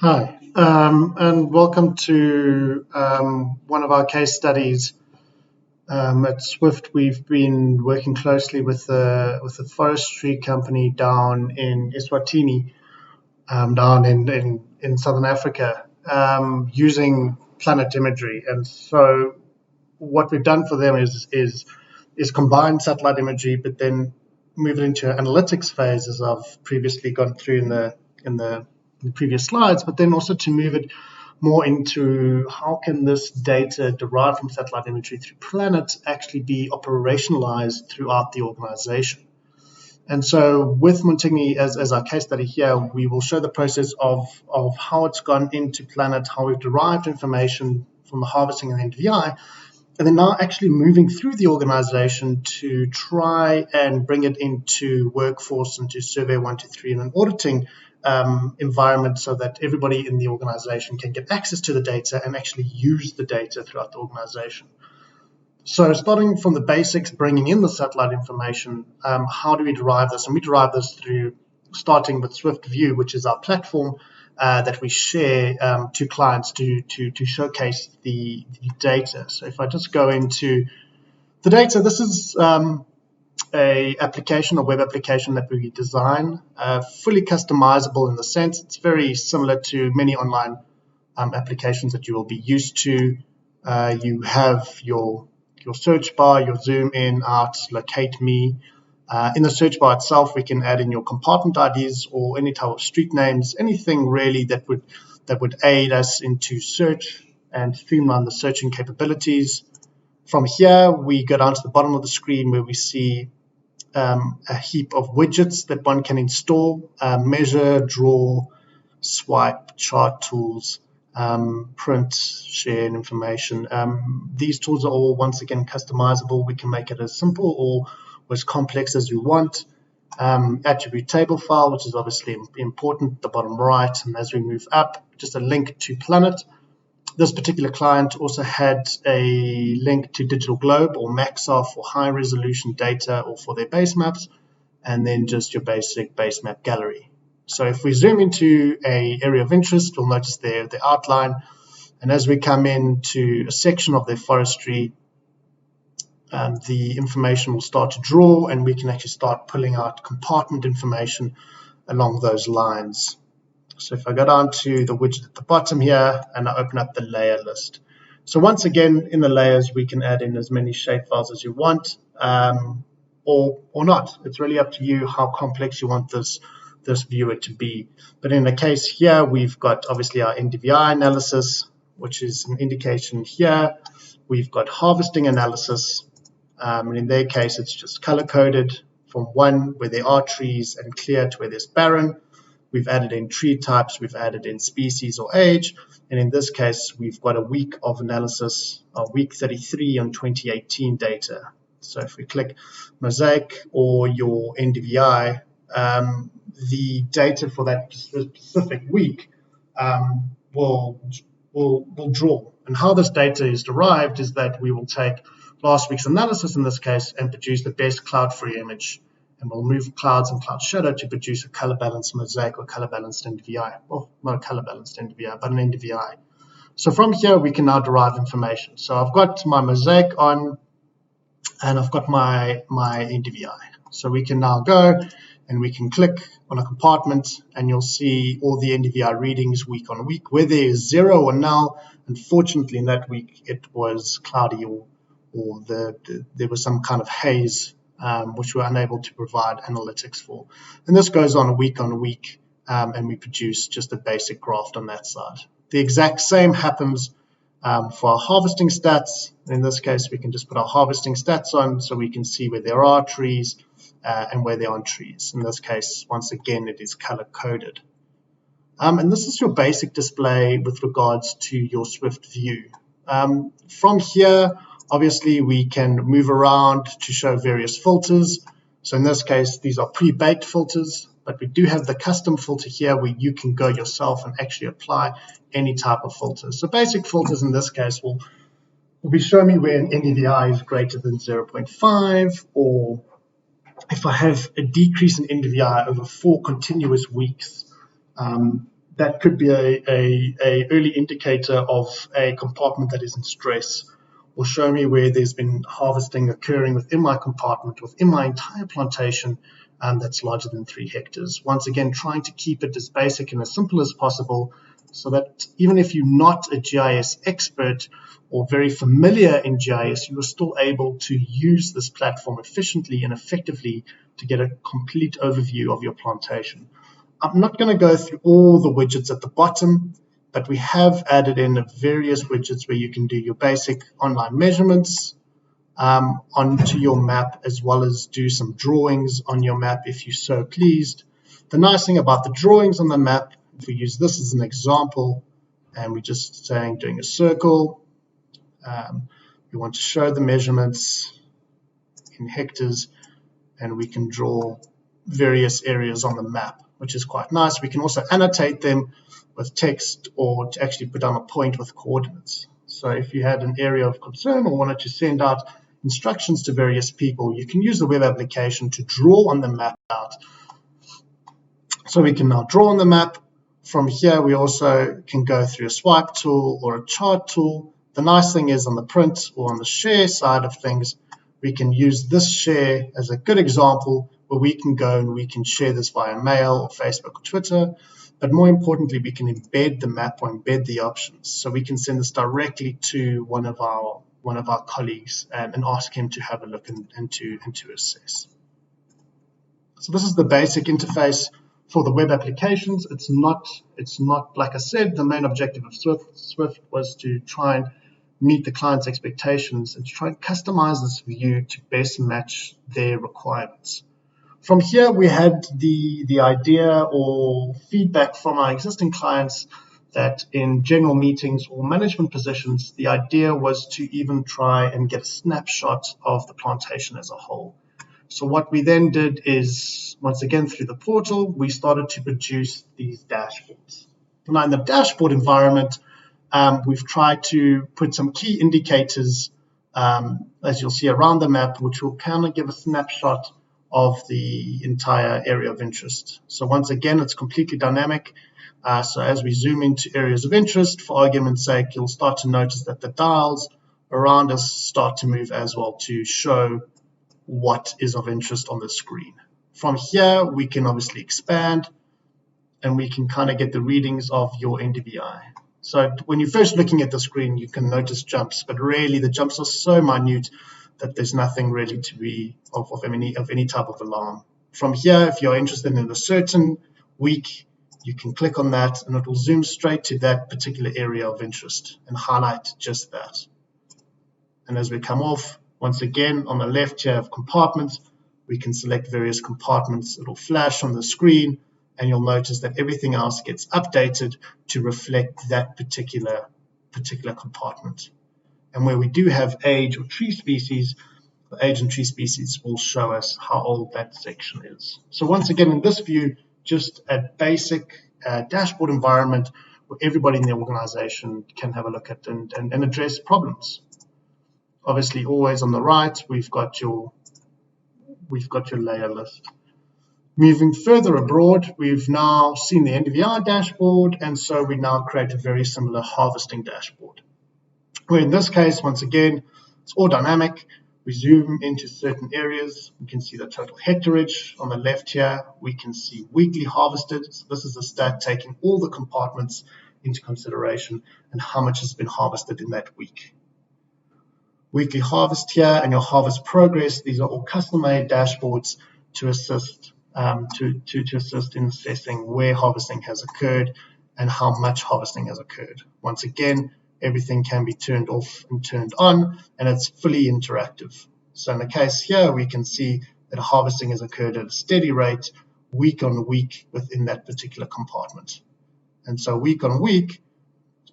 Hi, and welcome to one of our case studies. At Swift, we've been working closely with the forestry company down in Eswatini, down in Southern Africa, using planet imagery. And so, what we've done for them is combine satellite imagery, but then move it into an analytics phase, as I've previously gone through in the previous slides, but then also to move it more into how can this data derived from satellite imagery through Planet actually be operationalized throughout the organization. And so with Montigny as our case study here, we will show the process of how it's gone into Planet, how we've derived information from the harvesting and NDVI, and then now actually moving through the organization to try and bring it into workforce, into survey 1 to 3 and an auditing environment, so that everybody in the organization can get access to the data and actually use the data throughout the organization. So starting from the basics, bringing in the satellite information, how do we derive this? And we derive this through starting with Swift View, which is our platform that we share to clients to showcase the data. So if I just go into the data, this is a web application that we design, fully customizable in the sense it's very similar to many online applications that you will be used to. You have your search bar, your zoom in, out, locate me. In the search bar itself, we can add in your compartment IDs or any type of street names, anything really that would aid us into search and streamline the searching capabilities. From here, we go down to the bottom of the screen where we see a heap of widgets that one can install, measure, draw, swipe, chart tools, print, share information. These tools are all, once again, customizable. We can make it as simple or as complex as we want. Attribute table file, which is obviously important at the bottom right. And as we move up, just a link to Planet. This particular client also had a link to Digital Globe or Maxar for high resolution data or for their base maps, and then just your basic base map gallery. So if we zoom into an area of interest, we'll notice there the outline. And as we come into a section of their forestry, the information will start to draw, and we can actually start pulling out compartment information along those lines. So if I go down to the widget at the bottom here and I open up the layer list. So once again, in the layers, we can add in as many shapefiles as you want, or not. It's really up to you how complex you want this viewer to be. But in the case here, we've got obviously our NDVI analysis, which is an indication here. We've got harvesting analysis, and in their case, it's just color-coded from 1 where there are trees and clear to where there's barren. We've added in tree types, we've added in species or age, and in this case, we've got a week of analysis, week 33 on 2018 data. So if we click Mosaic or your NDVI, the data for that specific week will draw. And how this data is derived is that we will take last week's analysis in this case and produce the best cloud-free image. And we'll move clouds and cloud shadow to produce a color-balanced mosaic or color-balanced NDVI. Well, not a color-balanced NDVI, but an NDVI. So from here, we can now derive information. So I've got my mosaic on, and I've got my NDVI. So we can now go and we can click on a compartment, and you'll see all the NDVI readings week on week. Where there is 0 or null, unfortunately in that week it was cloudy or there was some kind of haze, which we're unable to provide analytics for. And this goes on week, and we produce just a basic graph on that side. The exact same happens for our harvesting stats. In this case, we can just put our harvesting stats on so we can see where there are trees and where there aren't trees. In this case, once again, it is color-coded. And this is your basic display with regards to your Swift view. From here, obviously, we can move around to show various filters. So in this case, these are pre-baked filters, but we do have the custom filter here where you can go yourself and actually apply any type of filter. So basic filters in this case will be showing me where an NDVI is greater than 0.5, or if I have a decrease in NDVI over 4 continuous weeks, that could be a early indicator of a compartment that is in stress, or show me where there's been harvesting occurring within my compartment, within my entire plantation, that's larger than 3 hectares. Once again, trying to keep it as basic and as simple as possible, so that even if you're not a GIS expert or very familiar in GIS, you are still able to use this platform efficiently and effectively to get a complete overview of your plantation. I'm not going to go through all the widgets at the bottom, but we have added in various widgets where you can do your basic online measurements onto your map, as well as do some drawings on your map if you're so pleased. The nice thing about the drawings on the map, if we use this as an example, and we're just saying doing a circle, we want to show the measurements in hectares, and we can draw various areas on the map, which is quite nice. We can also annotate them with text, or to actually put down a point with coordinates. So if you had an area of concern or wanted to send out instructions to various people, you can use the web application to draw on the map out. So we can now draw on the map. From here, we also can go through a swipe tool or a chart tool. The nice thing is on the print or on the share side of things, we can use this share as a good example where we can go and we can share this via mail or Facebook or Twitter. But more importantly, we can embed the map or embed the options. So we can send this directly to one of our colleagues and ask him to have a look and to assess. So this is the basic interface for the web applications. It's not like I said, the main objective of Swift was to try and meet the client's expectations and to try and customize this view to best match their requirements. From here, we had the idea or feedback from our existing clients that in general meetings or management positions, the idea was to even try and get a snapshot of the plantation as a whole. So what we then did is, once again, through the portal, we started to produce these dashboards. Now, in the dashboard environment, we've tried to put some key indicators, as you'll see around the map, which will kind of give a snapshot of the entire area of interest. So once again, it's completely dynamic. So as we zoom into areas of interest, for argument's sake, you'll start to notice that the dials around us start to move as well to show what is of interest on the screen. From here, we can obviously expand and we can kind of get the readings of your NDVI. So when you're first looking at the screen, you can notice jumps, but really the jumps are so minute that there's nothing really to be of any type of alarm. From here, if you're interested in a certain week, you can click on that and it will zoom straight to that particular area of interest and highlight just that. And as we come off, once again, on the left here of compartments, we can select various compartments. It'll flash on the screen and you'll notice that everything else gets updated to reflect that particular compartment. And where we do have age or tree species, the age and tree species will show us how old that section is. So once again, in this view, just a basic dashboard environment where everybody in the organization can have a look at and address problems. Obviously, always on the right, we've got your layer list. Moving further abroad, we've now seen the NDVI dashboard, and so we now create a very similar harvesting dashboard. Where in this case, once again, it's all dynamic. We zoom into certain areas. We can see the total hectareage on the left here. We can see weekly harvested. So this is a stat taking all the compartments into consideration and how much has been harvested in that week. Weekly harvest here and your harvest progress. These are all custom-made dashboards to assist to assist in assessing where harvesting has occurred and how much harvesting has occurred. Once again, everything can be turned off and turned on, and it's fully interactive. So in the case here, we can see that harvesting has occurred at a steady rate, week on week within that particular compartment. And so week on week,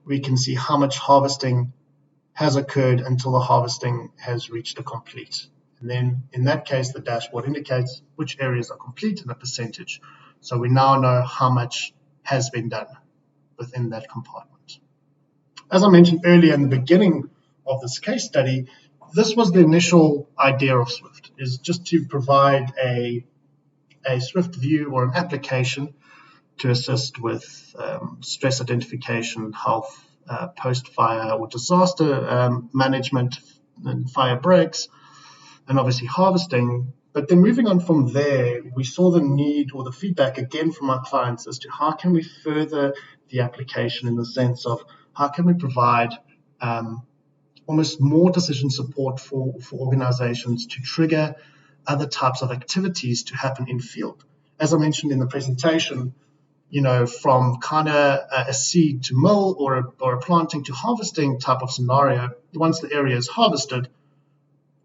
we can see how much harvesting has occurred until the harvesting has reached a complete. And then in that case, the dashboard indicates which areas are complete and a percentage. So we now know how much has been done within that compartment. As I mentioned earlier in the beginning of this case study, this was the initial idea of Swift, is just to provide a Swift view or an application to assist with stress identification, health, post-fire or disaster management and fire breaks, and obviously harvesting. But then moving on from there, we saw the need or the feedback again from our clients as to how can we further the application in the sense of how can we provide almost more decision support for organizations to trigger other types of activities to happen in field. As I mentioned in the presentation, from kind of a seed to mill or a planting to harvesting type of scenario, once the area is harvested,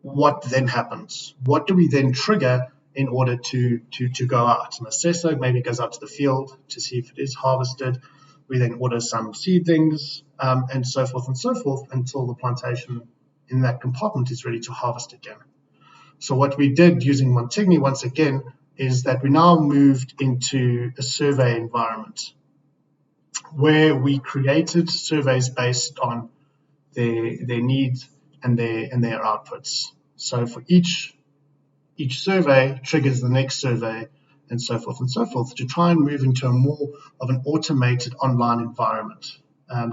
what then happens? What do we then trigger in order to go out? An assessor maybe goes out to the field to see if it is harvested. We then order some seedlings and so forth until the plantation in that compartment is ready to harvest again. So what we did using Montigny once again is that we now moved into a survey environment where we created surveys based on their needs and their outputs. So for each survey triggers the next survey and so forth to try and move into a more of an automated online environment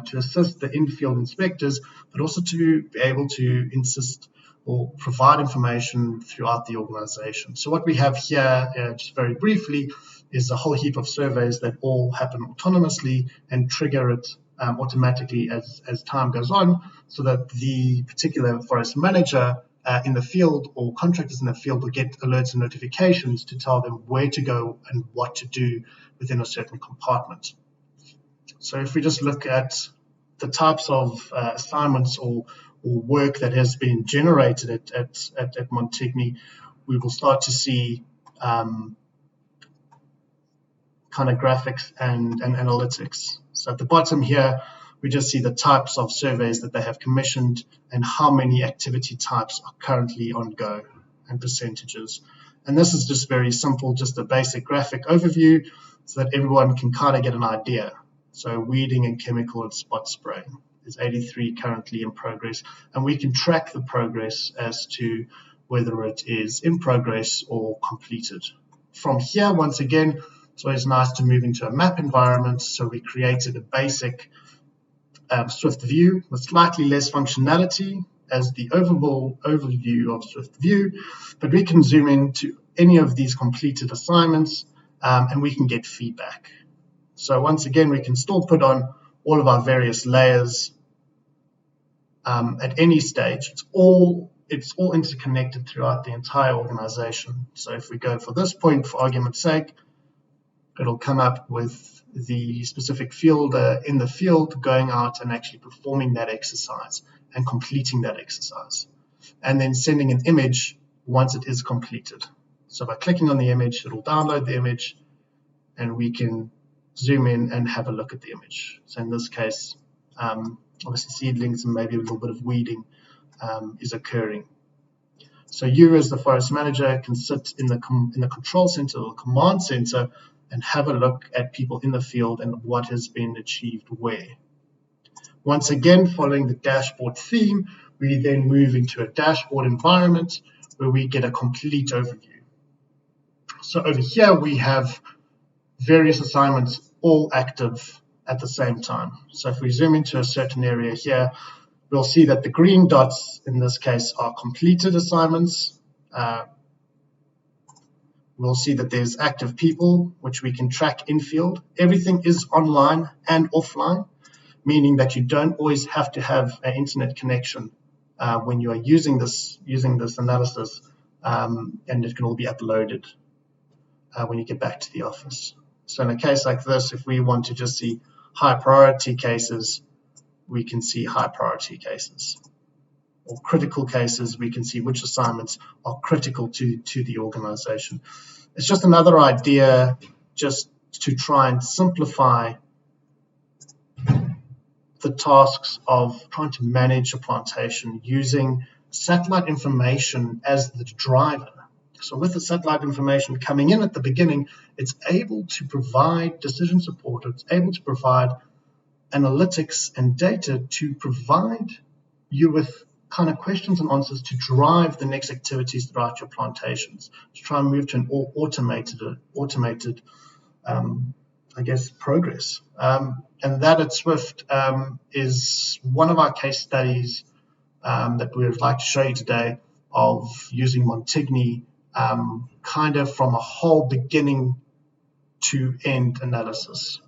to assist the in-field inspectors, but also to be able to insist or provide information throughout the organization. So what we have here, just very briefly, is a whole heap of surveys that all happen autonomously and trigger it automatically as time goes on, so that the particular forest manager in the field or contractors in the field will get alerts and notifications to tell them where to go and what to do within a certain compartment. So if we just look at the types of assignments or work that has been generated at Montigny, we will start to see kind of graphics and analytics. So at the bottom here, we just see the types of surveys that they have commissioned and how many activity types are currently on go and percentages. And this is just very simple, just a basic graphic overview so that everyone can kind of get an idea. So weeding and chemical and spot spraying. There's 83 currently in progress, and we can track the progress as to whether it is in progress or completed. From here, once again, it's always nice to move into a map environment. So we created a basic Swift view with slightly less functionality as the overall overview of Swift view, but we can zoom into any of these completed assignments and we can get feedback. So once again, we can still put on all of our various layers at any stage. It's all interconnected throughout the entire organization. So if we go for this point, for argument's sake, it'll come up with the specific fielder in the field going out and actually performing that exercise and completing that exercise, and then sending an image once it is completed. So by clicking on the image, it'll download the image and we can zoom in and have a look at the image. So in this case, obviously seedlings and maybe a little bit of weeding is occurring. So you as the forest manager can sit in the control center or command center and have a look at people in the field and what has been achieved where. Once again, following the dashboard theme, we then move into a dashboard environment where we get a complete overview. So over here, we have various assignments all active at the same time. So if we zoom into a certain area here, we'll see that the green dots in this case are completed assignments. We'll see that there's active people, which we can track in field. Everything is online and offline, meaning that you don't always have to have an internet connection when you are using this analysis, and it can all be uploaded when you get back to the office. So in a case like this, if we want to just see high priority cases, we can see high priority cases. Or critical cases, we can see which assignments are critical to the organization. It's just another idea just to try and simplify the tasks of trying to manage a plantation using satellite information as the driver. So with the satellite information coming in at the beginning, it's able to provide decision support. It's able to provide analytics and data to provide you with kind of questions and answers to drive the next activities throughout your plantations, to try and move to an all automated I guess, progress. And that at Swift is one of our case studies that we would like to show you today of using Montigny kind of from a whole beginning to end analysis.